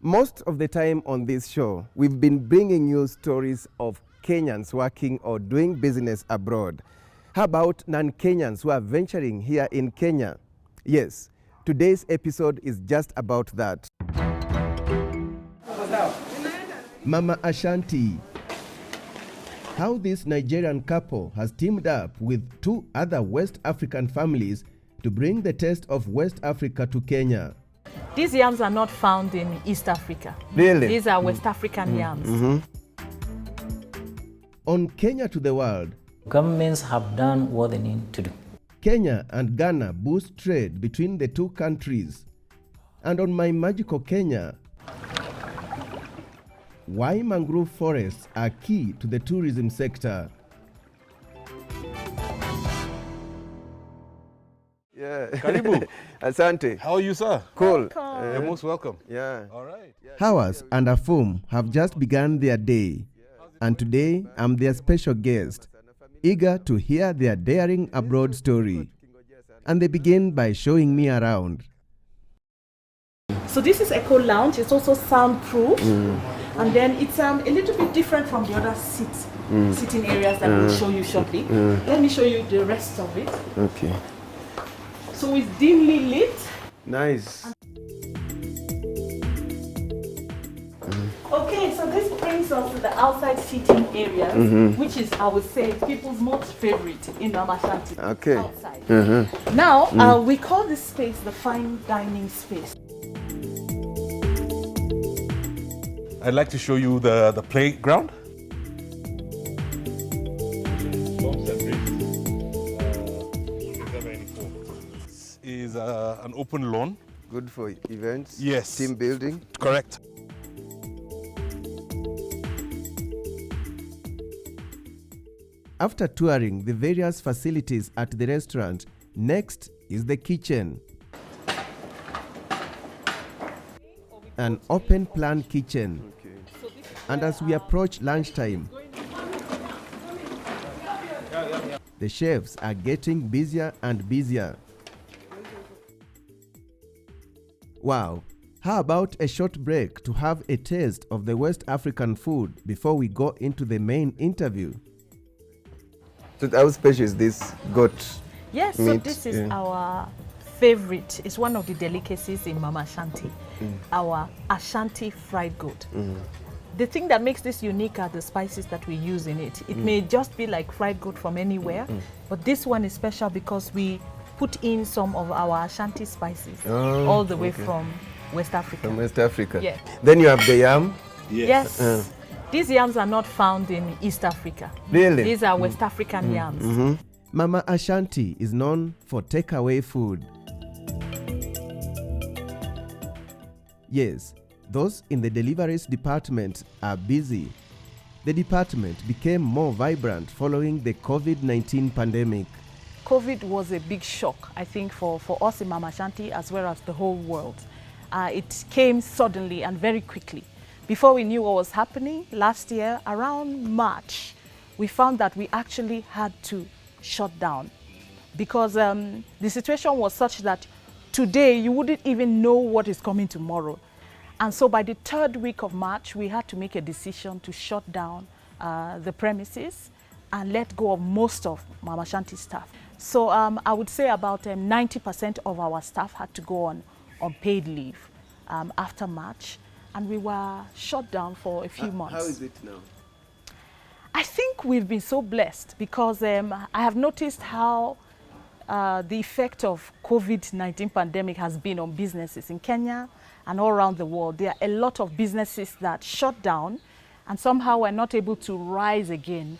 Most of the time on this show, we've been bringing you stories of Kenyans working or doing business abroad. How about non-Kenyans who are venturing here in Kenya? Yes, today's episode is just about that. Mama Ashanti. How this Nigerian couple has teamed up with two other West African families to bring the taste of West Africa to Kenya. These yams are not found in East Africa. Really? These are West African yams. On Kenya to the World, governments have done what they need to do. Kenya and Ghana boost trade between the two countries. And on My Magical Kenya, why mangrove forests are key to the tourism sector. Yeah. Karibu. Asante. How are you, sir? Cool. You're most welcome. Yeah. All right. Hawas and Afum have just begun their day, and today I'm their special guest, eager to hear their daring abroad story. And they begin by showing me around. So this is Eco Lounge. It's also soundproof. And then it's a little bit different from the other sitting areas that we'll show you shortly. Let me show you the rest of it. Okay. So it's dimly lit. Nice. Okay, so this brings us to the outside seating areas, which is, I would say, people's most favorite in Ashanti. Okay. Outside. Now, we call this space the fine dining space. I'd like to show you the playground. Is an open lawn. Good for events. Yes. Team building. Correct. After touring the various facilities at the restaurant, next is the kitchen. An open plan kitchen. Okay. And as we approach lunchtime, the chefs are getting busier and busier. Wow, how about a short break to have a taste of the West African food before we go into the main interview? So how special is this goat? Yes, meat? so this is our favorite. It's one of the delicacies in Mama Ashanti, our Ashanti fried goat. The thing that makes this unique are the spices that we use in it. It may just be like fried goat from anywhere, but this one is special because we put in some of our Ashanti spices all the way from West Africa. From West Africa. Yeah. Then you have the yam. Yes. These yams are not found in East Africa. Really? These are West African yams. Mama Ashanti is known for takeaway food. Yes, those in the deliveries department are busy. The department became more vibrant following the COVID-19 pandemic. COVID was a big shock, I think, for us in Mama Ashanti as well as the whole world. It came suddenly and very quickly. Before we knew what was happening, last year, around March, we found that we actually had to shut down because the situation was such that today you wouldn't even know what is coming tomorrow. And so by the third week of March, we had to make a decision to shut down the premises and let go of most of Mama Ashanti staff. So I would say about 90% of our staff had to go on paid leave after March, and we were shut down for a few months. How is it now? I think we've been so blessed because I have noticed how the effect of COVID-19 pandemic has been on businesses in Kenya and all around the world. There are a lot of businesses that shut down and somehow were not able to rise again.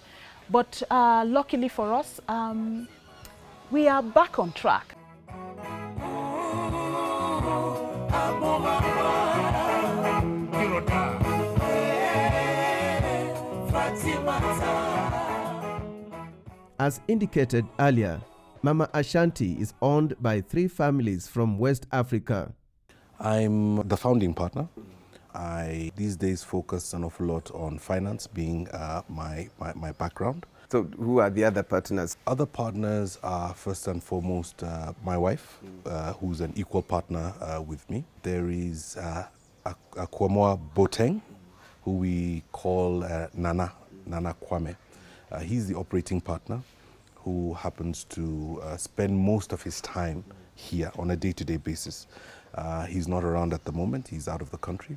But luckily for us, we are back on track. As indicated earlier, Mama Ashanti is owned by 3 families from West Africa. I'm the founding partner. I these days focus an awful lot on finance, being my background. So who are the other partners? Other partners are first and foremost my wife, who's an equal partner with me. There is Akwamoa Boteng, who we call Nana Kwame. He's the operating partner who happens to spend most of his time here on a day-to-day basis. He's not around at the moment, he's out of the country.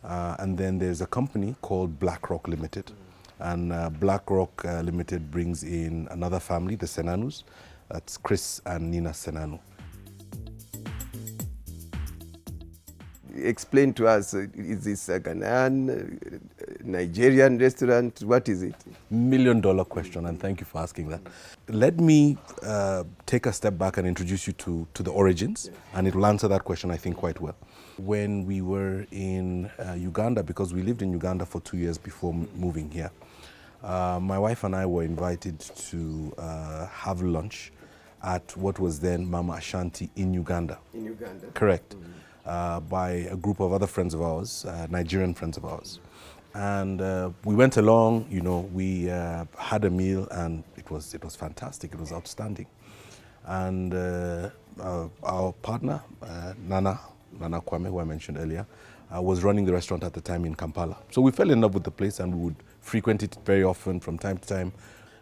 And then there's a company called BlackRock Limited. And BlackRock Limited brings in another family, the Sn2s. That's Chris and Nina Sn2. Explain to us, is this a Ghanaian, Nigerian restaurant? What is it? $1 million question, and thank you for asking that. Let me take a step back and introduce you to the origins, and it will answer that question, I think, quite well. When we were in Uganda, because we lived in Uganda for 2 years before moving here, my wife and I were invited to have lunch at what was then Mama Ashanti in Uganda. In Uganda? Correct. By a group of other friends of ours, Nigerian friends of ours. And we went along, you know, we had a meal, and it was fantastic, it was outstanding. And our partner, Nana Kwame, who I mentioned earlier, was running the restaurant at the time in Kampala. So we fell in love with the place, and we would frequent it very often from time to time.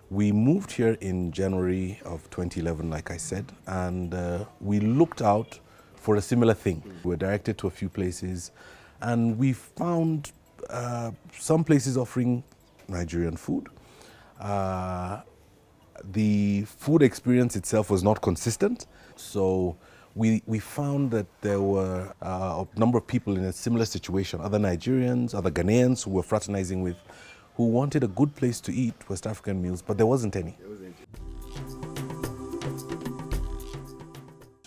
We moved here in January of 2011, like I said, and we looked out for a similar thing. We were directed to a few places, and we found some places offering Nigerian food. The food experience itself was not consistent, so we found that there were a number of people in a similar situation, other Nigerians, other Ghanaians who were fraternizing with, who wanted a good place to eat West African meals, but there wasn't any.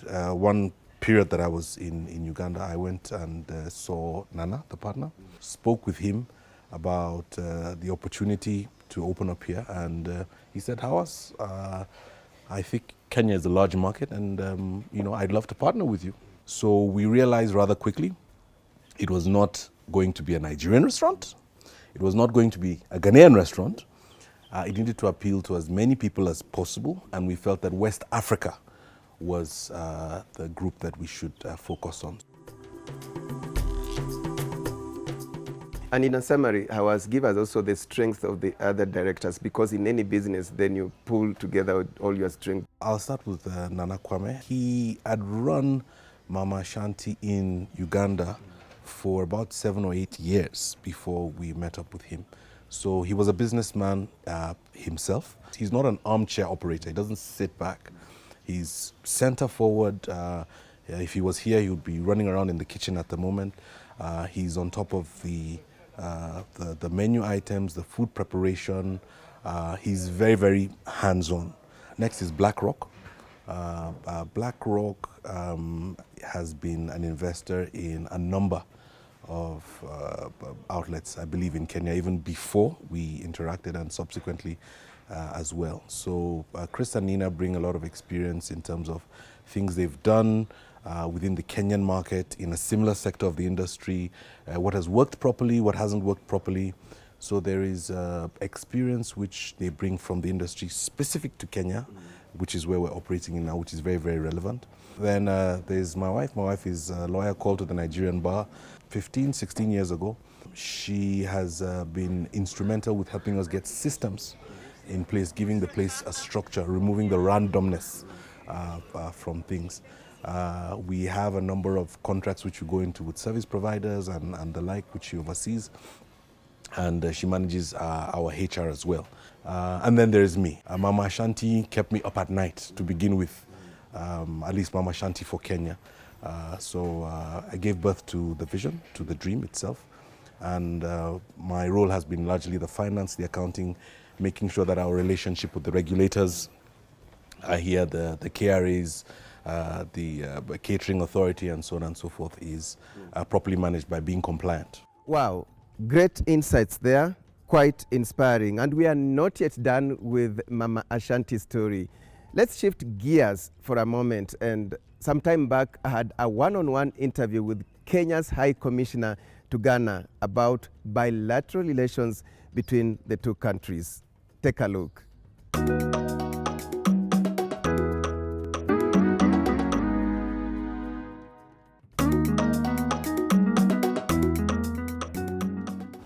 One period that I was in Uganda, I went and saw Nana, the partner, spoke with him about the opportunity to open up here, and he said, Hawas, I think Kenya is a large market, and you know, I'd love to partner with you. So we realized rather quickly it was not going to be a Nigerian restaurant, it was not going to be a Ghanaian restaurant. It needed to appeal to as many people as possible, and we felt that West Africa was the group that we should focus on. And in a summary, Hawas, give us also the strength of the other directors, because in any business, then you pull together all your strength. I'll start with Nana Kwame. He had run Mama Ashanti in Uganda for about 7 or 8 years before we met up with him. So he was a businessman himself. He's not an armchair operator. He doesn't sit back. He's center forward. If he was here, he would be running around in the kitchen at the moment. He's on top of the menu items, the food preparation. He's very, very hands-on. Next is BlackRock. BlackRock has been an investor in a number of outlets, I believe, in Kenya, even before we interacted, and subsequently as well. So Chris and Nina bring a lot of experience in terms of things they've done within the Kenyan market, in a similar sector of the industry, what has worked properly, what hasn't worked properly. So there is experience which they bring from the industry specific to Kenya, which is where we're operating in now, which is very, very relevant. Then there's my wife. My wife is a lawyer called to the Nigerian bar 15, 16 years ago. She has been instrumental with helping us get systems in place, giving the place a structure, removing the randomness from things. We have a number of contracts which we go into with service providers and the like, which she oversees. And she manages our HR as well. And then there's me. Mama Ashanti kept me up at night to begin with, at least Mama Ashanti for Kenya. So I gave birth to the vision, to the dream itself. And my role has been largely the finance, the accounting, making sure that our relationship with the regulators here, the KRAs, the catering authority, and so on and so forth, is properly managed by being compliant. Wow, great insights there, quite inspiring. And we are not yet done with Mama Ashanti's story. Let's shift gears for a moment. And some time back, I had a one-on-one interview with Kenya's High Commissioner to Ghana about bilateral relations between the two countries. Take a look.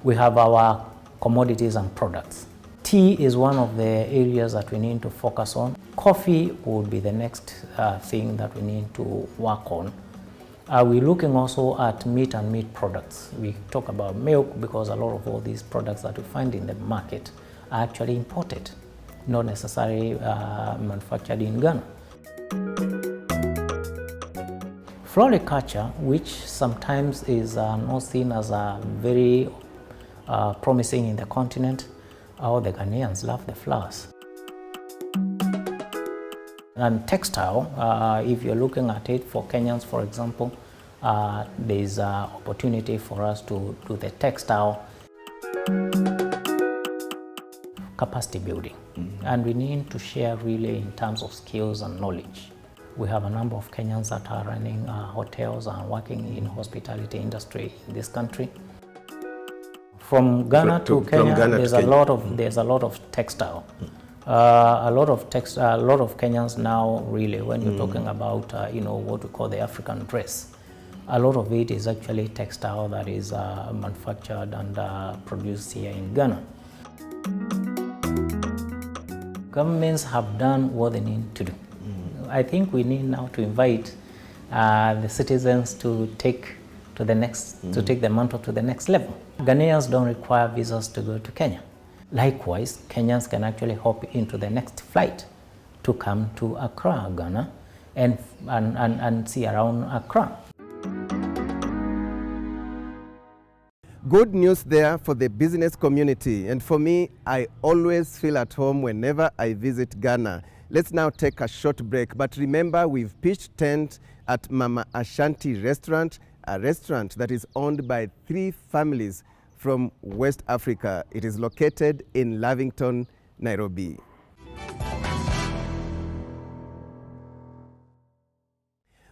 We have our commodities and products. Tea is one of the areas that we need to focus on. Coffee would be the next thing that we need to work on. We're looking also at meat and meat products. We talk about milk because a lot of all these products that we find in the market are actually imported, not necessarily manufactured in Ghana. Floriculture, which sometimes is not seen as very promising in the continent, the Ghanaians love the flowers. And textile, if you're looking at it for Kenyans, for example, there's an opportunity for us to do the textile capacity building. And we need to share really in terms of skills and knowledge. We have a number of Kenyans that are running hotels and working in hospitality industry in this country. From Ghana to Kenya, there's a lot of textile. A lot of Kenyans now, really, when you're talking about what we call the African dress, a lot of it is actually textile that is manufactured and produced here in Ghana. Governments have done what they need to do. I think we need now to invite the citizens to take the mantle to the next level. Ghanaians don't require visas to go to Kenya. Likewise, Kenyans can actually hop into the next flight to come to Accra, Ghana, and see around Accra. Good news there for the business community, and for me, I always feel at home whenever I visit Ghana. Let's now take a short break, but remember, we've pitched tent at Mama Ashanti restaurant, a restaurant that is owned by 3 families from West Africa. It is located in Lavington, Nairobi.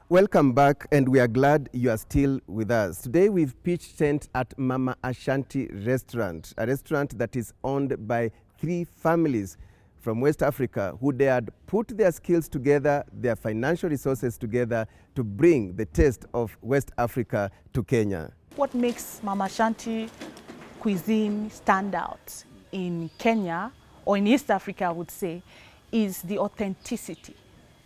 Welcome back, and we are glad you are still with us. Today we've pitched tent at Mama Ashanti restaurant, a restaurant that is owned by 3 families from West Africa who dared put their skills together, their financial resources together to bring the taste of West Africa to Kenya. What makes Mama Ashanti cuisine stand out in Kenya, or in East Africa, I would say, is the authenticity.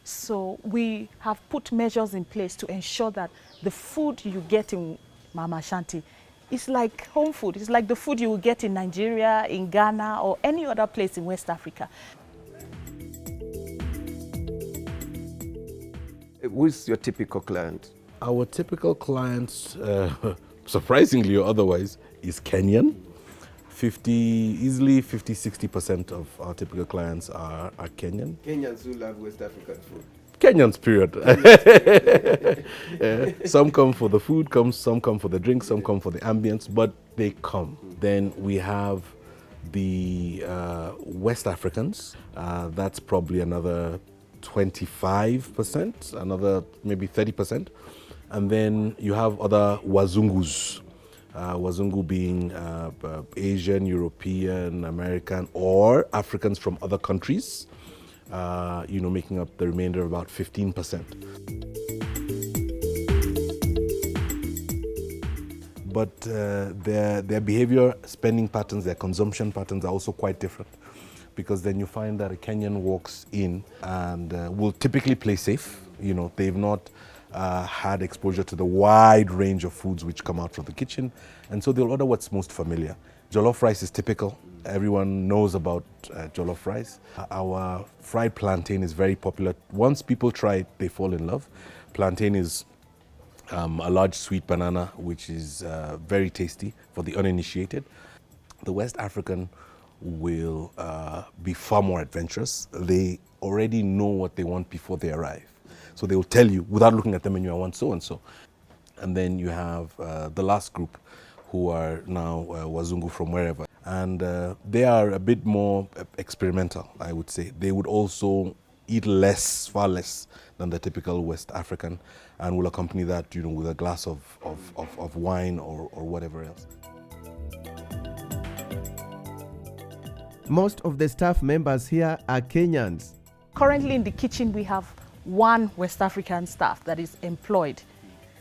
So we have put measures in place to ensure that the food you get in Mama Ashanti is like home food. It's like the food you will get in Nigeria, in Ghana, or any other place in West Africa. Who's your typical client? Our typical client, surprisingly or otherwise, is Kenyan. Easily 50-60% of our typical clients are Kenyan. Kenyans who love West African food. Kenyans, period. Some come for the food, some come for the drink, some come for the ambience, but they come. Then we have the West Africans. That's probably another 25%, another maybe 30%. And then you have other Wazungus. Wazungu being Asian, European, American, or Africans from other countries, making up the remainder of about 15%. But their behavior, spending patterns, their consumption patterns are also quite different, because then you find that a Kenyan walks in and will typically play safe. They've not had exposure to the wide range of foods which come out from the kitchen, and so they'll order what's most familiar. Jollof rice is typical. Everyone knows about jollof rice. Our fried plantain is very popular. Once people try it, they fall in love. Plantain is a large sweet banana, which is very tasty for the uninitiated. The West African will be far more adventurous. They already know what they want before they arrive. So they will tell you, without looking at the menu, I want so-and-so. And then you have the last group, who are now Wazungu from wherever. And they are a bit more experimental, I would say. They would also eat less, far less than the typical West African, and will accompany that, with a glass of wine or whatever else. Most of the staff members here are Kenyans. Currently in the kitchen, we have 1 West African staff that is employed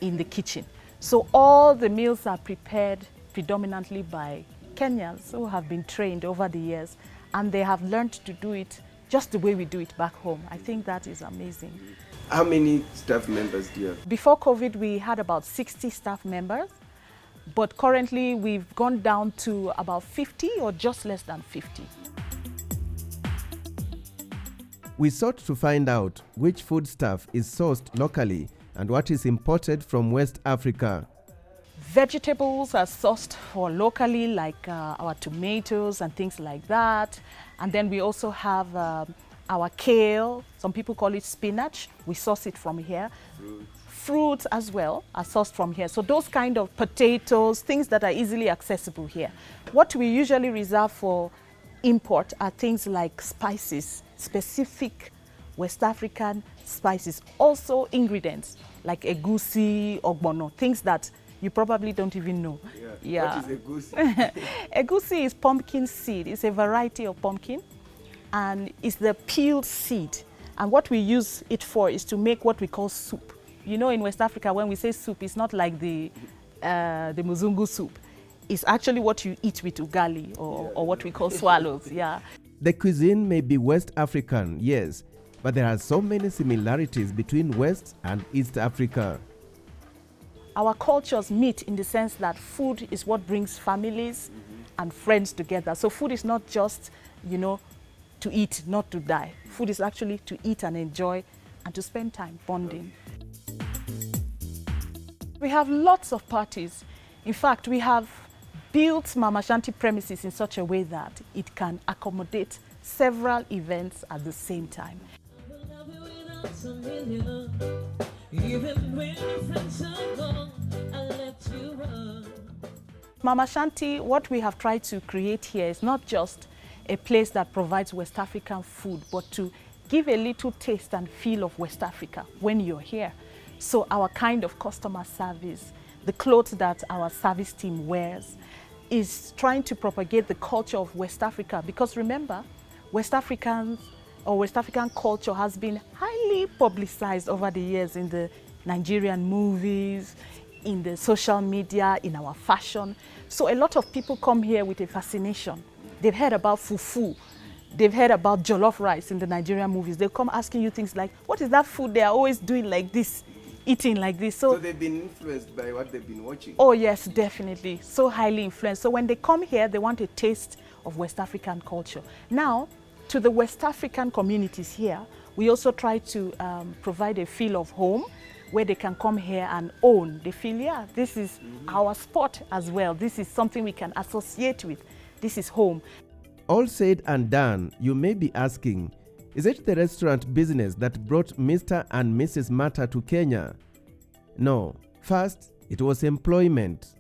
in the kitchen. So all the meals are prepared predominantly by Kenyans who have been trained over the years, and they have learned to do it just the way we do it back home. I think that is amazing. How many staff members do you have? Before COVID, we had about 60 staff members, but currently we've gone down to about 50 or just less than 50. We sought to find out which foodstuff is sourced locally and what is imported from West Africa. Vegetables are sourced for locally, like our tomatoes and things like that. And then we also have our kale, some people call it spinach. We source it from here. Fruits as well are sourced from here. So those kind of potatoes, things that are easily accessible here. What we usually reserve for import are things like spices, specific West African spices. Also ingredients like egusi, ogbono, things that you probably don't even know. Yeah. What is egusi? Egusi is pumpkin seed. It's a variety of pumpkin, and it's the peeled seed. And what we use it for is to make what we call soup. You know, in West Africa, when we say soup, it's not like the muzungu soup. It's actually what you eat with ugali or what we call swallows. Yeah. The cuisine may be West African, yes, but there are so many similarities between West and East Africa. Our cultures meet in the sense that food is what brings families and friends together. So food is not just, you know, to eat, not to die. Food is actually to eat and enjoy and to spend time bonding. We have lots of parties. In fact, we have built Mama Ashanti premises in such a way that it can accommodate several events at the same time. Mama Ashanti, what we have tried to create here is not just a place that provides West African food, but to give a little taste and feel of West Africa when you're here. So our kind of customer service, the clothes that our service team wears, is trying to propagate the culture of West Africa. Because remember, West Africans or West African culture has been highly publicized over the years in the Nigerian movies, in the social media, in our fashion. So a lot of people come here with a fascination. They've heard about fufu. They've heard about jollof rice in the Nigerian movies. They'll come asking you things like, what is that food they are always doing like this, eating like this? So they've been influenced by what they've been watching? Oh yes, definitely. So highly influenced. So when they come here, they want a taste of West African culture. Now, to the West African communities here, we also try to provide a feel of home where they can come here and own. They feel, yeah, this is our spot as well. This is something we can associate with. This is home. All said and done, you may be asking, is it the restaurant business that brought Mr. and Mrs. Mata to Kenya? No. First, it was employment.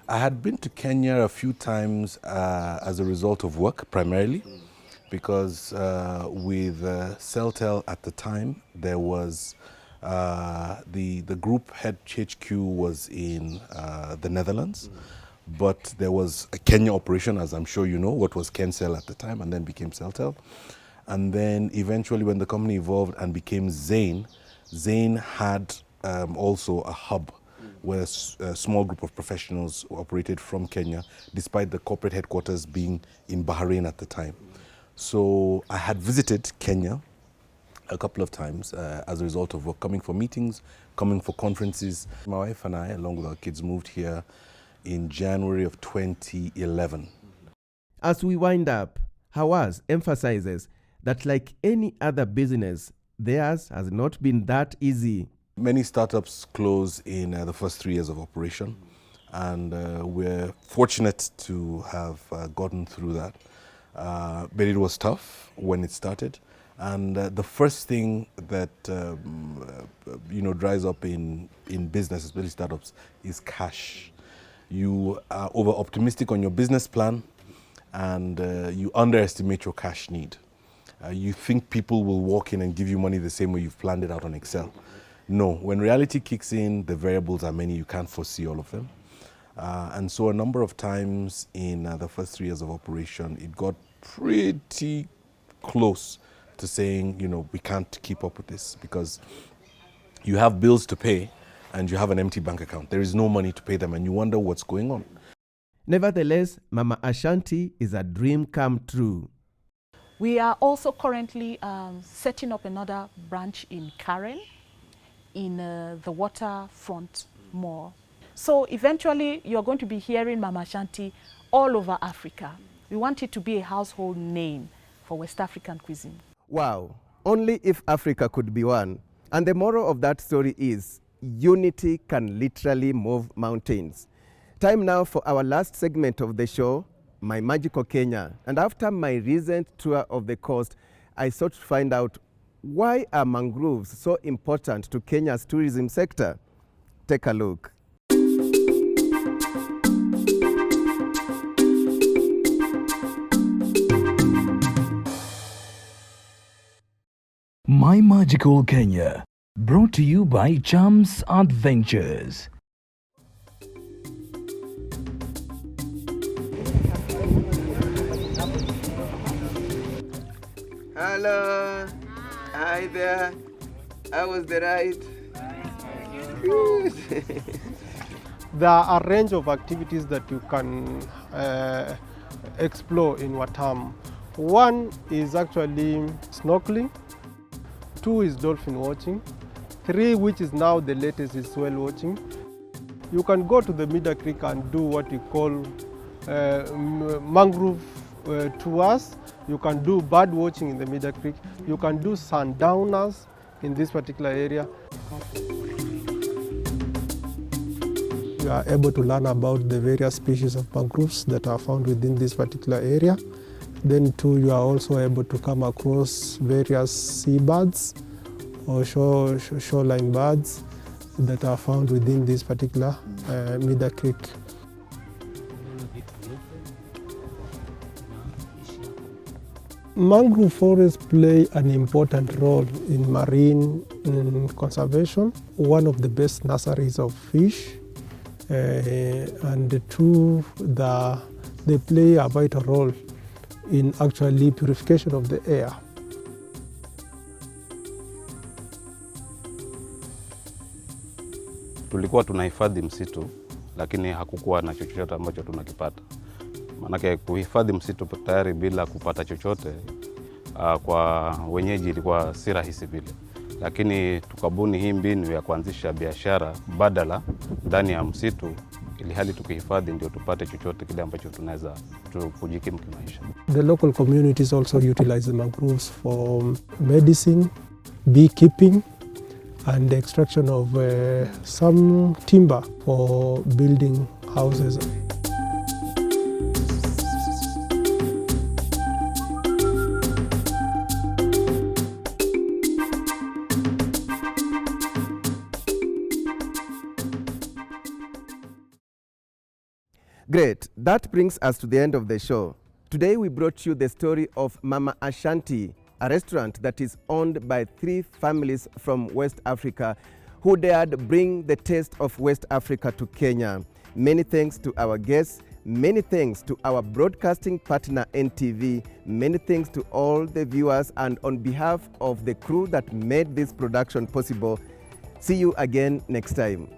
I had been to Kenya a few times as a result of work, primarily, because with Celtel at the time, there was the group head HQ was in the Netherlands, but there was a Kenya operation, as I'm sure you know, what was Kencel at the time, and then became Celtel. And then eventually when the company evolved and became Zain had also a hub where a small group of professionals operated from Kenya, despite the corporate headquarters being in Bahrain at the time. So I had visited Kenya a couple of times as a result of work, coming for meetings, coming for conferences. My wife and I, along with our kids, moved here in January of 2011. As we wind up, Hawass emphasizes that like any other business, theirs has not been that easy. Many startups close in the first 3 years of operation, and we're fortunate to have gotten through that. But it was tough when it started, and the first thing that dries up in business, especially startups, is cash. You are over optimistic on your business plan, and you underestimate your cash need. You think people will walk in and give you money the same way you've planned it out on Excel. No, when reality kicks in, the variables are many, you can't foresee all of them. And so a number of times in the first 3 years of operation, it got pretty close to saying, we can't keep up with this, because you have bills to pay and you have an empty bank account. There is no money to pay them, and you wonder what's going on. Nevertheless, Mama Ashanti is a dream come true. We are also currently setting up another branch in Karen, in the Waterfront Mall. So eventually you're going to be hearing Mama Ashanti all over Africa. We want it to be a household name for West African cuisine. Wow, only if Africa could be one. And the moral of that story is unity can literally move mountains. Time now for our last segment of the show, My Magical Kenya. And after my recent tour of the coast, I sought to find out why are mangroves so important to Kenya's tourism sector? Take a look. My Magical Kenya, brought to you by Chams Adventures. Hello. Hi there. How was the ride? There are a range of activities that you can explore in Watamu. One is actually snorkeling. 2 is dolphin watching. 3, which is now the latest, is whale watching. You can go to the Mida Creek and do what you call mangrove tours. You can do bird watching in the Mida Creek. You can do sundowners in this particular area. You are able to learn about the various species of mangroves that are found within this particular area. Then too, you are also able to come across various seabirds or shoreline birds that are found within this particular Mida Creek. Mangrove forests play an important role in marine conservation, one of the best nurseries of fish, and the 2, they play a vital role in actually purification of the air. Tulikuwa tunahifadhi msitu, lakini hakukuwa na chochote ambacho tunakipata. Maanake kuhifadhi msitu tayari bila kupata chochote kwa wenyeji ilikuwa si rahisi vile. Lakini tukabuni hii mbinu ya kuanzisha biashara badala ndani ya msitu, ili hali tukihifadhi ndio tupate chochote kile ambacho tunaweza kujikimu kimaisha. The local communities also utilize the mangroves for medicine, beekeeping, and the extraction of some timber for building houses. Great. That brings us to the end of the show. Today we brought you the story of Mama Ashanti, a restaurant that is owned by 3 families from West Africa who dared bring the taste of West Africa to Kenya. Many thanks to our guests. Many thanks to our broadcasting partner NTV. Many thanks to all the viewers, and on behalf of the crew that made this production possible, see you again next time.